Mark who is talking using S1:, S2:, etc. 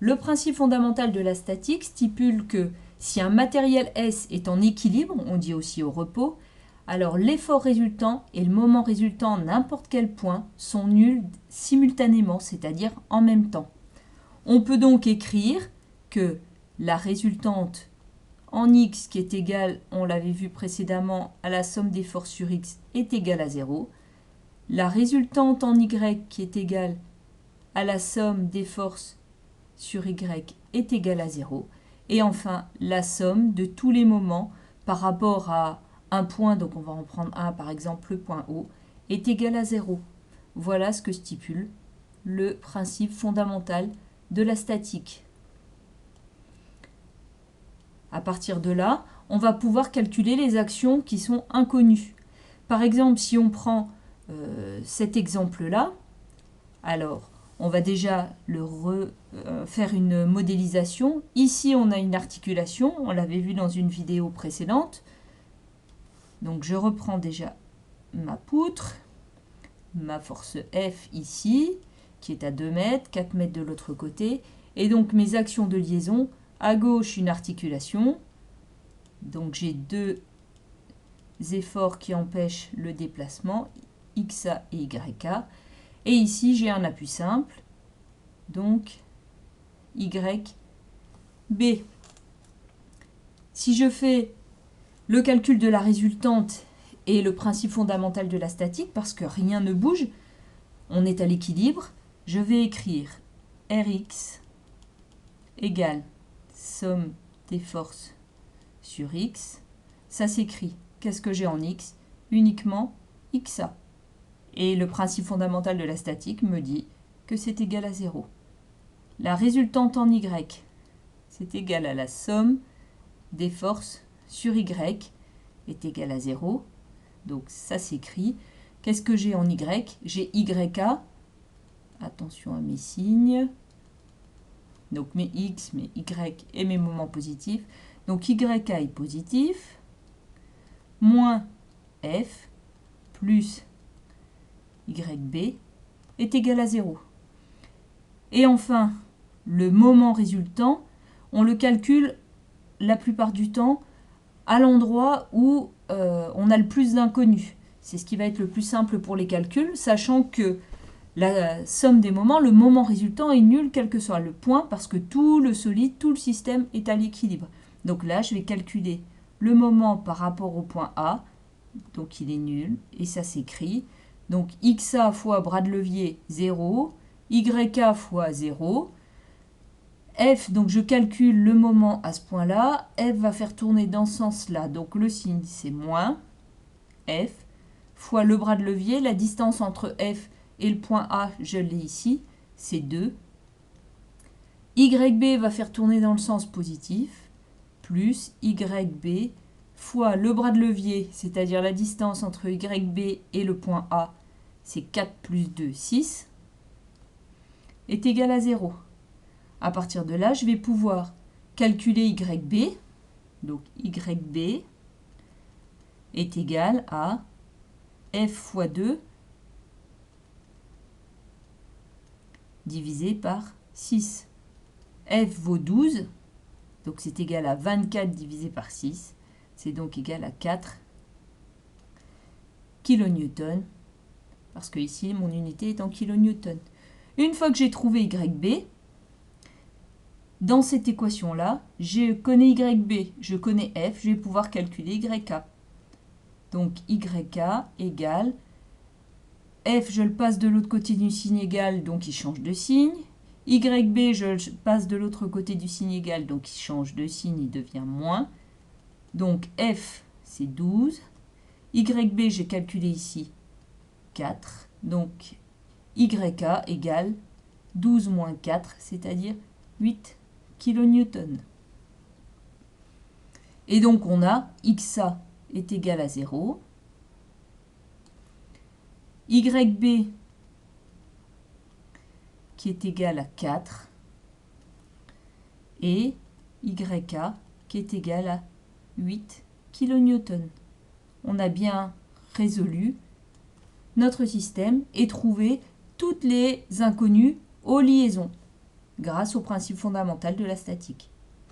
S1: Le principe fondamental de la statique stipule que si un matériel S est en équilibre, on dit aussi au repos, alors l'effort résultant et le moment résultant à n'importe quel point sont nuls simultanément, c'est-à-dire en même temps. On peut donc écrire que la résultante en x qui est égale, on l'avait vu précédemment, à la somme des forces sur x est égale à 0. La résultante en y qui est égale à la somme des forces sur y est égale à 0. Et enfin, la somme de tous les moments par rapport à un point, donc on va en prendre un par exemple, le point O, est égale à 0. Voilà ce que stipule le principe fondamental de la statique. À partir de là, on va pouvoir calculer les actions qui sont inconnues. Par exemple, si on prend cet exemple-là, alors on va déjà faire une modélisation. Ici, on a une articulation, on l'avait vu dans une vidéo précédente. Donc je reprends déjà ma poutre, ma force F ici, qui est à 2 mètres, 4 mètres de l'autre côté, et donc mes actions de liaison, à gauche une articulation, donc j'ai deux efforts qui empêchent le déplacement, XA et YK, et ici j'ai un appui simple, donc YB. Si je fais le calcul de la résultante et le principe fondamental de la statique, parce que rien ne bouge, on est à l'équilibre, je vais écrire Rx égale somme des forces sur X. Ça s'écrit, qu'est-ce que j'ai en X? Uniquement XA. Et le principe fondamental de la statique me dit que c'est égal à 0. La résultante en Y, c'est égal à la somme des forces sur Y est égal à 0. Donc ça s'écrit. Qu'est-ce que j'ai en Y? J'ai YK. Attention à mes signes. Donc mes X, mes Y et mes moments positifs. Donc YK est positif. Moins F plus YB est égal à 0. Et enfin, le moment résultant, on le calcule la plupart du temps à l'endroit où on a le plus d'inconnus. C'est ce qui va être le plus simple pour les calculs, sachant que la somme des moments, le moment résultant est nul quel que soit le point, parce que tout le solide, tout le système est à l'équilibre. Donc là, je vais calculer le moment par rapport au point A, donc il est nul, et ça s'écrit. Donc XA fois bras de levier 0, YK fois 0, F, donc je calcule le moment à ce point-là, F va faire tourner dans ce sens-là, donc le signe c'est moins, F, fois le bras de levier, la distance entre F et le point A, je l'ai ici, c'est 2. YB va faire tourner dans le sens positif, plus YB fois le bras de levier, c'est-à-dire la distance entre YB et le point A, c'est 4 plus 2, 6, est égal à 0. À partir de là, je vais pouvoir calculer YB. Donc YB est égal à F fois 2 divisé par 6. F vaut 12, donc c'est égal à 24 divisé par 6. C'est donc égal à 4 kN, parce que ici, mon unité est en kN. Une fois que j'ai trouvé YB, dans cette équation-là, je connais YB, je connais F, je vais pouvoir calculer YK. Donc YK égale, F, je le passe de l'autre côté du signe égal, donc il change de signe. YB, je le passe de l'autre côté du signe égal, donc il change de signe, il devient moins. Donc F, c'est 12. YB, j'ai calculé ici 4. Donc YK égale 12 moins 4, c'est-à-dire 8 kN. Et donc on a XA est égal à 0. YB qui est égal à 4. Et YK qui est égal à 8 kN. On a bien résolu notre système et trouvé toutes les inconnues aux liaisons. grâce au principe fondamental de la statique.